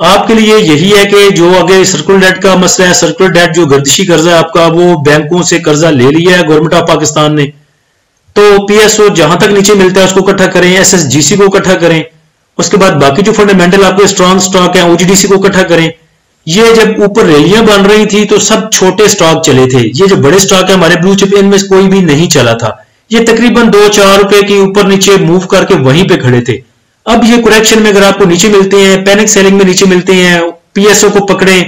آپ کے لیے یہی ہے کہ جو آگے سرکولر ڈیٹ کا مسئلہ ہے، سرکولر ڈیٹ جو گردشی قرضہ ہے آپ کا، وہ بینکوں سے قرضہ لے لیا ہے گورنمنٹ آف پاکستان نے، تو پی ایس او جہاں تک نیچے ملتا ہے اس کو اکٹھا کریں، ایس ایس جی سی کو اکٹھا کریں، اس کے بعد باقی جو فنڈامنٹل آپ کے اسٹرانگ سٹاک ہیں او جی ڈی سی کو اکٹھا کریں. یہ جب اوپر ریلیاں بن رہی تھی تو سب چھوٹے سٹاک چلے تھے، یہ جو بڑے سٹاک ہیں ہمارے بلو چپ ان میں کوئی بھی نہیں چلا تھا، یہ تقریباً 2-4 روپے کی اوپر نیچے موو کر کے وہیں پہ کھڑے تھے. اب یہ کریکشن میں اگر آپ کو نیچے ملتے ہیں، پینک سیلنگ میں نیچے ملتے ہیں، پی ایس او کو پکڑیں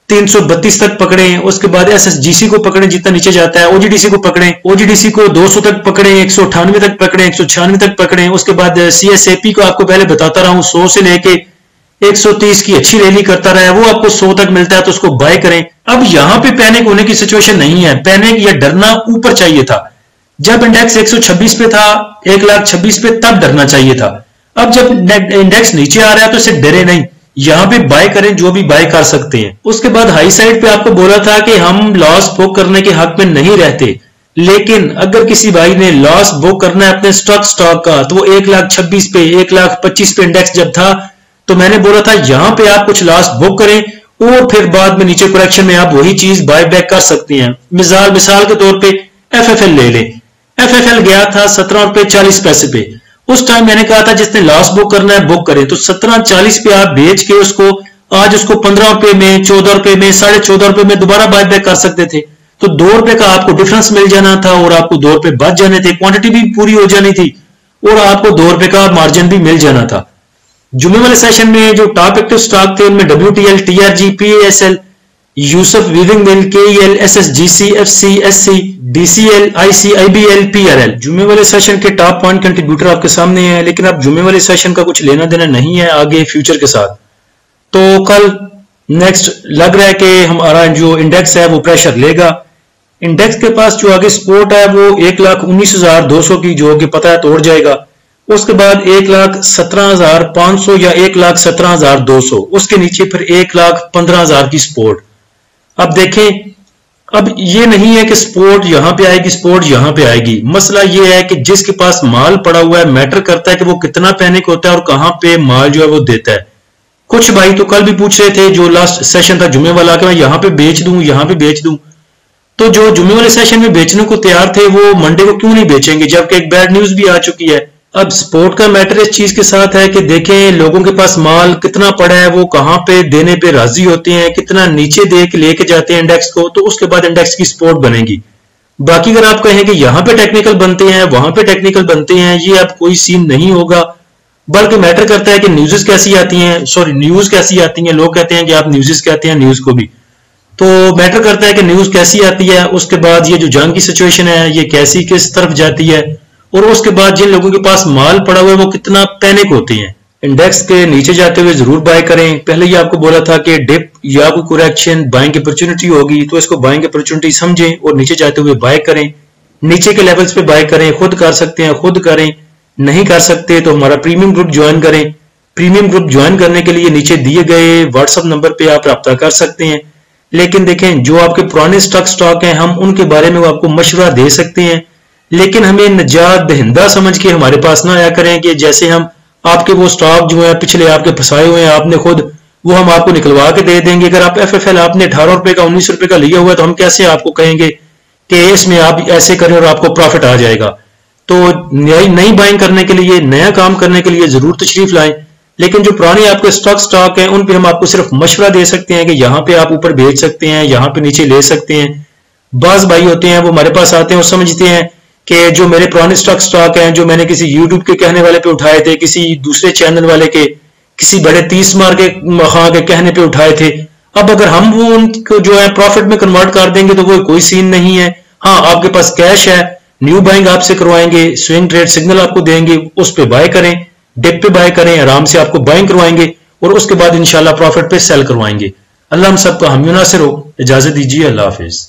332 تک پکڑیں، اس کے بعد ایس ایس جی سی کو پکڑیں جتنا نیچے جاتا ہے، او جی ڈی سی کو پکڑیں، او جی ڈی سی کو 200 تک پکڑیں، 198 تک پکڑیں، 196 تک پکڑیں، اس کے بعد سی ایس اے پی کو آپ کو پہلے بتاتا رہا ہوں 100 سے لے کے 130 کی اچھی ریلی کرتا رہا ہے، وہ آپ کو 100 تک ملتا ہے تو اس کو بائی کریں. اب یہاں پہ پینک ہونے کی سچویشن نہیں ہے، پینک یا ڈرنا اوپر چاہیے تھا. جب انڈیکس 126 پہ تھا 126 پہ تب ڈرنا چاہیے تھا. اب جب انڈیکس نیچے آ رہا ہے تو اسے ڈرے نہیں، یہاں پہ بائی کریں جو بھی بائی کر سکتے ہیں. اس کے بعد ہائی سائڈ پہ آپ کو بولا تھا کہ ہم لاس بک کرنے کے حق میں نہیں رہتے، لیکن اگر کسی بھائی نے لاس بک کرنا ہے اپنے سٹاک کا تو وہ 126 پہ 125 پہ انڈیکس جب تھا تو میں نے بولا تھا یہاں پہ آپ کچھ لاس بک کریں اور پھر بعد میں نیچے کریکشن میں آپ وہی چیز بائی بیک کر سکتے ہیں. مثال کے طور پہ ایف ایف ایل لے لیں، ایف ایف ایل گیا تھا 17.40 روپے پہ، اس ٹائم میں نے کہا تھا جس نے لاس بک کرنا ہے بک کرے، تو 17.40 پہ آپ بیچ کے اس کو آج اس کو 15 روپے میں 14 روپے میں 14.5 روپے میں دوبارہ بائی بیک کر سکتے تھے. تو 2 روپے کا آپ کو ڈفرنس مل جانا تھا اور آپ کو 2 روپے بچ جانے تھے، کوانٹٹی بھی پوری ہو جانی تھی اور آپ کو 2 روپے کا مارجن بھی مل جانا تھا. جمعے والے سیشن میں جو ٹاپ ایکٹیو سٹاک تھے ان میں W T L, T R G, P A S L, Yousuf weaving mill, K E L, S S G C, F C, S C, D C L, I C, I B L, P R L. جمعے والے session کے top point contributor آپ کے سامنے ہیں، لیکن اب جمعے والے سیشن کا کچھ لینا دینا نہیں ہے آگے فیوچر کے ساتھ. تو کل نیکسٹ لگ رہا ہے کہ ہمارا جو انڈیکس ہے وہ پریشر لے گا. انڈیکس کے پاس جو آگے سپورٹ ہے وہ 1,19,200 کی جو کہ پتہ ہے توڑ جائے گا. اس کے بعد 1,17,500 یا 1,17,200، اس کے نیچے پھر 1,15,000 کی سپورٹ. اب دیکھیں اب یہ نہیں ہے کہ سپورٹ یہاں پہ آئے گی سپورٹ یہاں پہ آئے گی، مسئلہ یہ ہے کہ جس کے پاس مال پڑا ہوا ہے میٹر کرتا ہے کہ وہ کتنا پینک ہوتا ہے اور کہاں پہ مال جو ہے وہ دیتا ہے. کچھ بھائی تو کل بھی پوچھ رہے تھے جو لاسٹ سیشن تھا جمعے والا کہ میں یہاں پہ بیچ دوں یہاں پہ بیچ دوں، تو جو جمعے والے سیشن میں بیچنے کو تیار تھے وہ منڈے کو کیوں نہیں بیچیں گے جبکہ ایک بیڈ نیوز بھی آ چکی ہے. اب سپورٹ کا میٹر اس چیز کے ساتھ ہے کہ دیکھیں لوگوں کے پاس مال کتنا پڑا ہے، وہ کہاں پہ دینے پہ راضی ہوتے ہیں، کتنا نیچے دے کے لے کے جاتے ہیں انڈیکس کو، تو اس کے بعد انڈیکس کی سپورٹ بنے گی. باقی اگر آپ کہیں کہ یہاں پہ ٹیکنیکل بنتے ہیں وہاں پہ ٹیکنیکل بنتے ہیں، یہ اب کوئی سین نہیں ہوگا، بلکہ میٹر کرتا ہے کہ نیوز کیسی آتی ہیں. لوگ کہتے ہیں کہ آپ نیوز کہتے ہیں نیوز کو بھی، تو میٹر کرتا ہے کہ نیوز کیسی آتی ہے، اس کے بعد یہ جو جنگ کی سچویشن ہے یہ کیسی کس طرف جاتی ہے، اور اس کے بعد جن لوگوں کے پاس مال پڑا ہوا ہے وہ کتنا پینک ہوتے ہیں. انڈیکس کے نیچے جاتے ہوئے ضرور بائی کریں. پہلے ہی آپ کو بولا تھا کہ ڈپ یا کوئی کریکشن بائنگ اپرچونٹی ہوگی تو اس کو بائنگ اپرچونٹی سمجھیں اور نیچے جاتے ہوئے بائی کریں. نیچے کے لیولز پہ بائی کریں، خود کر سکتے ہیں خود کریں، نہیں کر سکتے تو ہمارا پریمیم گروپ جوائن کریں. پریمیم گروپ جوائن کرنے کے لیے نیچے دیے گئے واٹس ایپ نمبر پہ آپ رابطہ کر سکتے ہیں. لیکن دیکھیں جو آپ کے پرانے سٹاک ہیں ہم ان کے بارے میں آپ کو مشورہ دے سکتے ہیں، لیکن ہمیں نجات دہندہ سمجھ کے ہمارے پاس نہ آیا کریں کہ جیسے ہم آپ کے وہ سٹاک جو ہیں پچھلے آپ کے پھنسائے ہوئے ہیں آپ نے خود وہ ہم آپ کو نکلوا کے دے دیں گے. اگر آپ ایف ایف ایل آپ نے 18 روپے کا 19 روپے کا لیا ہوا ہے تو ہم کیسے آپ کو کہیں گے کہ اس میں آپ ایسے کریں اور آپ کو پروفٹ آ جائے گا. تو نئی بائنگ کرنے کے لیے نیا کام کرنے کے لیے ضرور تشریف لائیں، لیکن جو پرانے آپ کے سٹاک ہیں ان پہ ہم آپ کو صرف مشورہ دے سکتے ہیں کہ یہاں پہ آپ اوپر بیچ سکتے ہیں یہاں پہ نیچے لے سکتے ہیں. بعض بھائی ہوتے ہیں وہ ہمارے پاس آتے ہیں اور سمجھتے ہیں کہ جو میرے پرانے سٹاک ہیں جو میں نے کسی یوٹیوب کے کہنے والے پہ اٹھائے تھے، کسی دوسرے چینل والے کے، کسی بڑے 30 مار کے خواہ کے کہنے پہ اٹھائے تھے، اب اگر ہم وہ ان کو جو ہے پروفٹ میں کنورٹ کر دیں گے تو وہ کوئی سین نہیں ہے. ہاں آپ کے پاس کیش ہے، نیو بائنگ آپ سے کروائیں گے، سوئنگ ٹریڈ سگنل آپ کو دیں گے، اس پہ بائی کریں، ڈپ پہ بائی کریں، آرام سے آپ کو بائنگ کروائیں گے اور اس کے بعد انشاءاللہ پروفٹ پہ سیل کروائیں گے. اللہ ہم سب کا حامی و ناصر ہو. اجازت دیجیے، اللہ حافظ.